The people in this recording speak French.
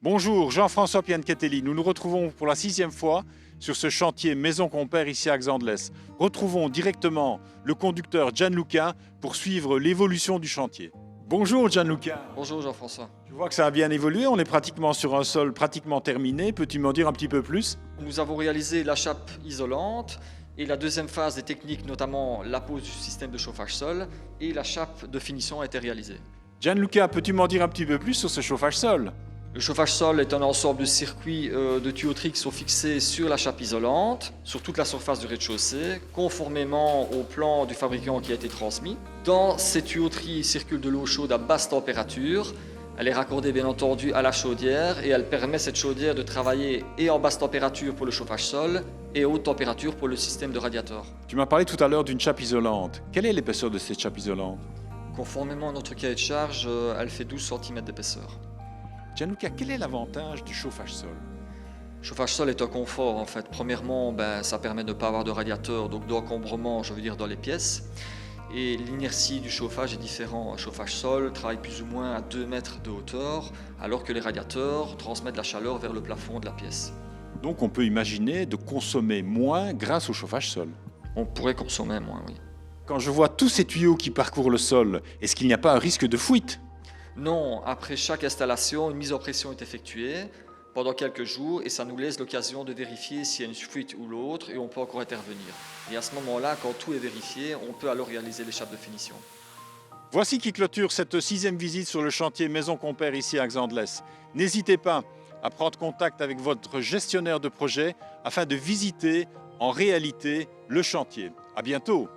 Bonjour, Jean-François Pianchetelli. Nous nous retrouvons pour la 6e fois sur ce chantier Maison Compère ici à Xandelès. Retrouvons directement le conducteur Gianluca pour suivre l'évolution du chantier. Bonjour Gianluca. Bonjour Jean-François. Je vois que ça a bien évolué, on est pratiquement sur un sol pratiquement terminé. Peux-tu m'en dire un petit peu plus? Nous avons réalisé la chape isolante et la deuxième phase des techniques, notamment la pose du système de chauffage sol, et la chape de finition a été réalisée. Gianluca, peux-tu m'en dire un petit peu plus sur ce chauffage sol? Le chauffage sol est un ensemble de circuits de tuyauterie qui sont fixés sur la chape isolante, sur toute la surface du rez-de-chaussée, conformément au plan du fabricant qui a été transmis. Dans ces tuyauteries circule de l'eau chaude à basse température. Elle est raccordée bien entendu à la chaudière et elle permet cette chaudière de travailler et en basse température pour le chauffage sol et haute température pour le système de radiateur. Tu m'as parlé tout à l'heure d'une chape isolante. Quelle est l'épaisseur de cette chape isolante? Conformément à notre cahier de charge, elle fait 12 cm d'épaisseur. Gianluca, quel est l'avantage du chauffage sol? Le chauffage sol est un confort en fait. Premièrement, ça permet de ne pas avoir de radiateur, donc d'encombrement, je veux dire, dans les pièces. Et l'inertie du chauffage est différente. Un chauffage sol travaille plus ou moins à 2 mètres de hauteur, alors que les radiateurs transmettent la chaleur vers le plafond de la pièce. Donc on peut imaginer de consommer moins grâce au chauffage sol. On pourrait consommer moins, oui. Quand je vois tous ces tuyaux qui parcourent le sol, est-ce qu'il n'y a pas un risque de fuite? Non, après chaque installation, une mise en pression est effectuée pendant quelques jours et ça nous laisse l'occasion de vérifier s'il y a une fuite ou l'autre et on peut encore intervenir. Et à ce moment-là, quand tout est vérifié, on peut alors réaliser les chapes de finition. Voici qui clôture cette 6e visite sur le chantier Maison Compère ici à Xandelès. N'hésitez pas à prendre contact avec votre gestionnaire de projet afin de visiter en réalité le chantier. À bientôt.